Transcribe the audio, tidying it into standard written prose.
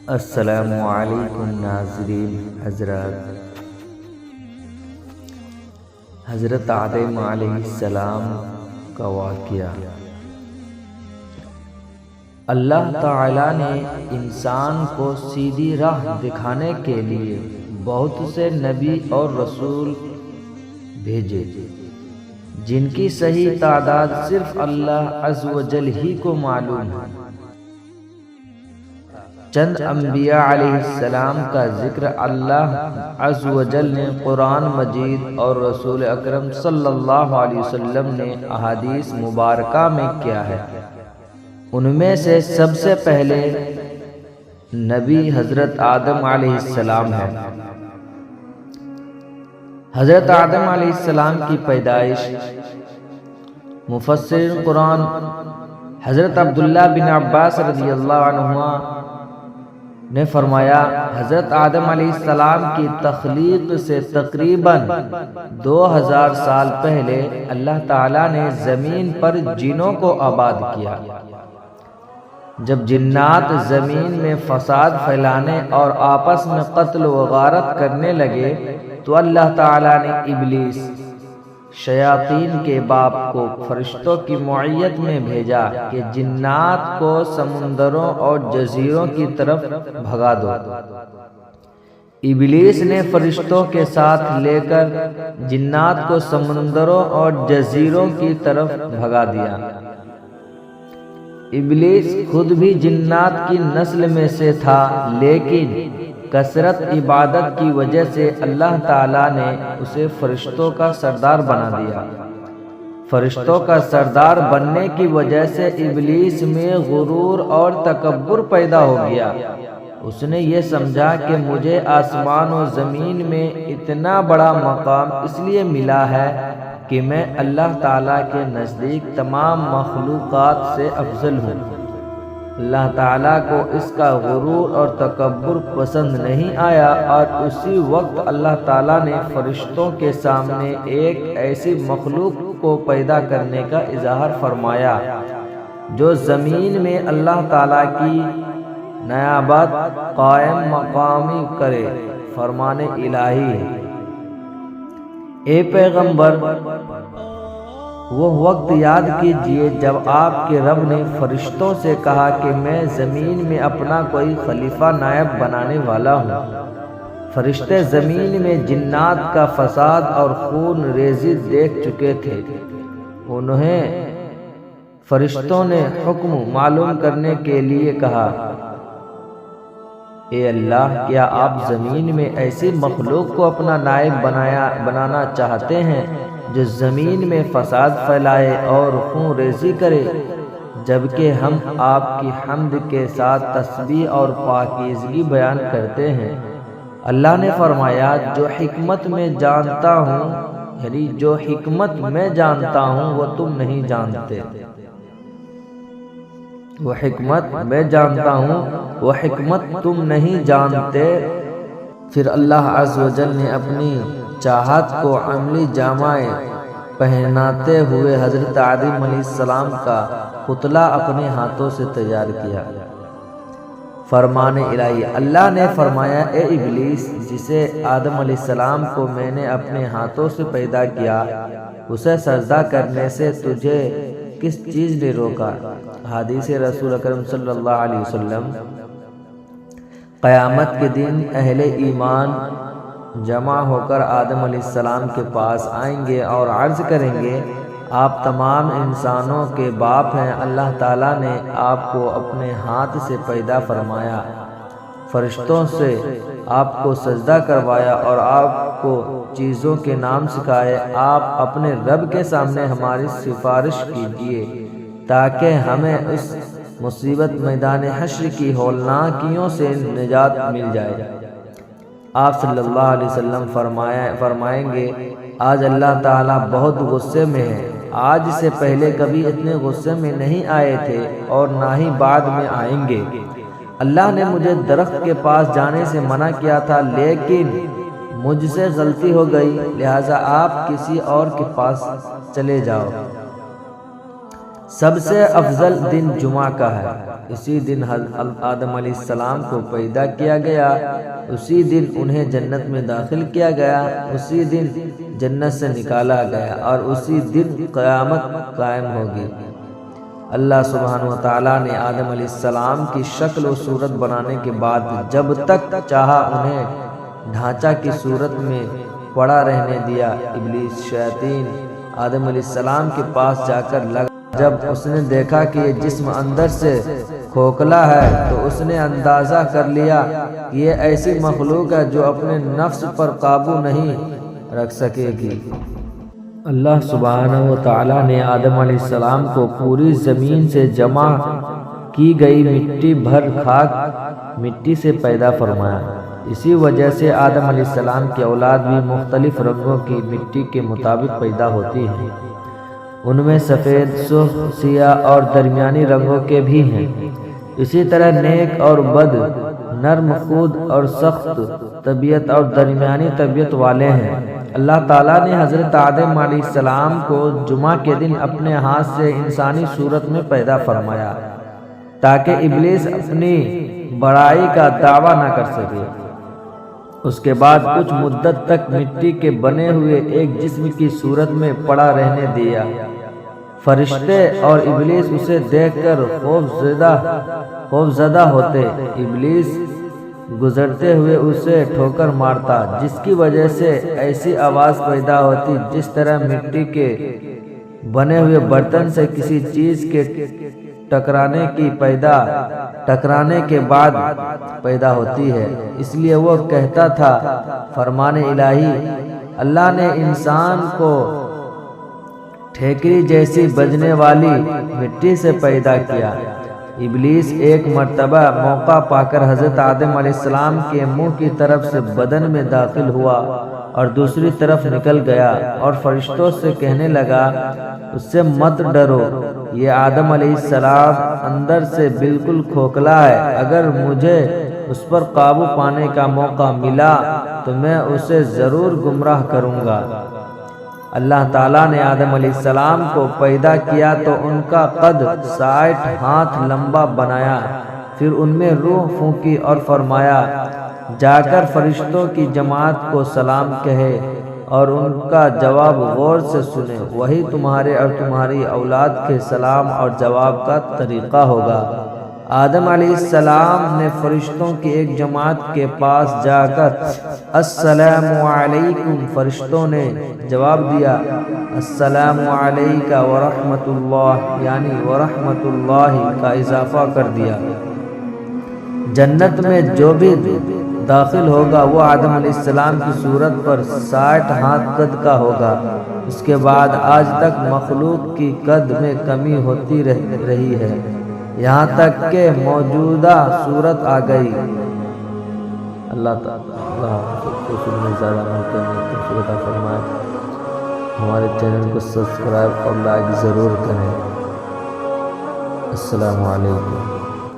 السلام علیکم ناظرین حضرات، حضرت آدم علیہ السلام کا واقعہ۔ اللہ تعالیٰ نے انسان کو سیدھی راہ دکھانے کے لیے بہت سے نبی اور رسول بھیجے، جن کی صحیح تعداد صرف اللہ عز و جل ہی کو معلوم ہے۔ چند انبیاء علیہ السلام کا ذکر اللہ عز و جل نے قرآن مجید اور رسول اکرم صلی اللہ علیہ وسلم نے احادیث مبارکہ میں کیا ہے۔ ان میں سے سب سے پہلے نبی حضرت آدم علیہ السلام ہے۔ حضرت آدم علیہ السلام کی پیدائش مفسر قرآن حضرت عبداللہ بن عباس رضی اللہ عنہما نے فرمایا، حضرت آدم علیہ السلام کی تخلیق سے تقریباً 2000 سال پہلے اللہ تعالیٰ نے زمین پر جنوں کو آباد کیا۔ جب جنات زمین میں فساد پھیلانے اور آپس میں قتل و غارت کرنے لگے تو اللہ تعالیٰ نے ابلیس، شیاطین کے باپ کو فرشتوں کی معیت میں بھیجا کہ جنات کو سمندروں اور جزیروں کی طرف بھگا دو۔ ابلیس نے فرشتوں کے ساتھ لے کر جنات کو سمندروں اور جزیروں کی طرف بھگا دیا۔ ابلیس خود بھی جنات کی نسل میں سے تھا، لیکن کثرت عبادت کی وجہ سے اللہ تعالیٰ نے اسے فرشتوں کا سردار بنا دیا۔ فرشتوں کا سردار بننے کی وجہ سے ابلیس میں غرور اور تکبر پیدا ہو گیا۔ اس نے یہ سمجھا کہ مجھے آسمان و زمین میں اتنا بڑا مقام اس لیے ملا ہے کہ میں اللہ تعالیٰ کے نزدیک تمام مخلوقات سے افضل ہوں۔ اللہ تعالیٰ کو اس کا غرور اور تکبر پسند نہیں آیا، اور اسی وقت اللہ تعالیٰ نے فرشتوں کے سامنے ایک ایسی مخلوق کو پیدا کرنے کا اظہار فرمایا جو زمین میں اللہ تعالیٰ کی نیابت قائم مقامی کرے۔ فرمان الہی ہے، اے پیغمبر، وہ وقت یاد کیجئے جب آپ کے رب نے فرشتوں سے کہا کہ میں زمین میں اپنا کوئی خلیفہ نائب بنانے والا ہوں۔ فرشتے زمین میں جنات کا فساد اور خون ریزی دیکھ چکے تھے۔ انہیں فرشتوں نے حکم معلوم کرنے کے لیے کہا، اے اللہ، کیا آپ زمین میں ایسی مخلوق کو اپنا نائب بنانا چاہتے ہیں جو زمین میں فساد پھیلائے اور خون ریزی کرے، جبکہ ہم آپ کی حمد کے ساتھ تسبیح اور پاکیزگی بیان کرتے ہیں۔ اللہ نے فرمایا، جو حکمت میں جانتا ہوں وہ تم نہیں جانتے۔ وہ حکمت میں جانتا ہوں، وہ حکمت تم نہیں جانتے۔ پھر اللہ عز و جل نے اپنی چاہت کو عملی جامہ پہناتے ہوئے حضرت آدم علیہ السلام کا پتلا اپنے ہاتھوں سے تیار کیا۔ فرمان الہی، اللہ نے فرمایا، اے ابلیس، جسے آدم علیہ السلام کو میں نے اپنے ہاتھوں سے پیدا کیا، اسے سجدہ کرنے سے تجھے کس چیز نے روکا؟ حدیث رسول اکرم صلی اللہ علیہ وسلم۔ قیامت کے دن اہل ایمان جمع ہو کر آدم علیہ السلام کے پاس آئیں گے اور عرض کریں گے، آپ تمام انسانوں کے باپ ہیں۔ اللہ تعالیٰ نے آپ کو اپنے ہاتھ سے پیدا فرمایا، فرشتوں سے آپ کو سجدہ کروایا اور آپ کو چیزوں کے نام سکھائے۔ آپ اپنے رب کے سامنے ہماری سفارش کیجیے تاکہ ہمیں اس مصیبت میدان حشر کی ہولناکیوں سے نجات مل جائے۔ آپ صلی اللہ علیہ وسلم فرمائیں گے، آج اللہ تعالیٰ بہت غصے میں ہے۔ آج سے پہلے کبھی اتنے غصے میں نہیں آئے تھے اور نہ ہی بعد میں آئیں گے۔ اللہ نے مجھے درخت کے پاس جانے سے منع کیا تھا، لیکن مجھ سے غلطی ہو گئی، لہٰذا آپ کسی اور کے پاس چلے جاؤ۔ سب سے افضل دن جمعہ کا ہے۔ اسی دن حضرت آدم علیہ السلام کو پیدا کیا گیا، اسی دن انہیں جنت میں داخل کیا گیا، اسی دن جنت سے نکالا گیا اور اسی دن قیامت قائم ہوگی۔ اللہ سبحانہ وتعالیٰ نے آدم علیہ السلام کی شکل و صورت بنانے کے بعد جب تک چاہا انہیں ڈھانچہ کی صورت میں پڑا رہنے دیا۔ ابلیس شیاطین آدم علیہ السلام کے پاس جا کر لگا، جب اس نے دیکھا کہ یہ جسم اندر سے کھوکھلا ہے تو اس نے اندازہ کر لیا کہ یہ ایسی مخلوق ہے جو اپنے نفس پر قابو نہیں رکھ سکے گی۔ اللہ سبحانہ و تعالیٰ نے آدم علیہ السلام کو پوری زمین سے جمع کی گئی مٹی بھر خاک مٹی سے پیدا فرمایا۔ اسی وجہ سے آدم علیہ السلام کی اولاد بھی مختلف رنگوں کی مٹی کے مطابق پیدا ہوتی ہے۔ ان میں سفید، سرخ، سیاہ اور درمیانی رنگوں کے بھی ہیں۔ اسی طرح نیک اور بد، نرم خود اور سخت طبیعت اور درمیانی طبیعت والے ہیں۔ اللہ تعالیٰ نے حضرت آدم علیہ السلام کو جمعہ کے دن اپنے ہاتھ سے انسانی صورت میں پیدا فرمایا تاکہ ابلیس اپنی بڑائی کا دعویٰ نہ کر سکے۔ اس کے بعد کچھ مدت تک مٹی کے بنے ہوئے ایک جسم کی صورت میں پڑا رہنے دیا۔ فرشتے اور ابلیس اسے دیکھ کر خوف زدہ ہوتے۔ ابلیس گزرتے ہوئے اسے ٹھوکر مارتا، جس کی وجہ سے ایسی آواز پیدا ہوتی جس طرح مٹی کے بنے ہوئے برتن سے کسی چیز کے ٹکرانے کے بعد پیدا ہوتی ہے۔ اس لیے وہ کہتا تھا، فرمان الہی، اللہ نے انسان کو ٹھیکری جیسی بجنے والی مٹی سے پیدا کیا۔ ابلیس ایک مرتبہ موقع پا کر حضرت آدم علیہ السلام کے منہ کی طرف سے بدن میں داخل ہوا اور دوسری طرف نکل گیا اور فرشتوں سے کہنے لگا، اس سے مت ڈرو، یہ آدم علیہ السلام اندر سے بالکل کھوکھلا ہے، اگر مجھے اس پر قابو پانے کا موقع ملا تو میں اسے ضرور گمراہ کروں گا۔ اللہ تعالیٰ نے آدم علیہ السلام کو پیدا کیا تو ان کا قد 60 ہاتھ لمبا بنایا، پھر ان میں روح پھونکی اور فرمایا، جا کر فرشتوں کی جماعت کو سلام کہے اور ان کا جواب غور سے سنے، وہی تمہارے اور تمہاری اولاد کے سلام اور جواب کا طریقہ ہوگا۔ آدم علیہ السلام نے فرشتوں کی ایک جماعت کے پاس جا کر السلام علیکم، فرشتوں نے جواب دیا السلام علیکہ ورحمۃ اللہ، یعنی ورحمۃ اللہ کا اضافہ کر دیا۔ جنت میں جو بھی داخل ہوگا وہ آدم علیہ السلام کی صورت پر 60 ہاتھ قد کا ہوگا۔ اس کے بعد آج تک مخلوق کی قد میں کمی ہوتی رہی ہے، یہاں تک کہ موجودہ صورت آ گئی۔ اللہ تعالیٰ فرمائے۔ ہمارے چینل کو سبسکرائب اور لائک ضرور کریں۔ السلام علیکم۔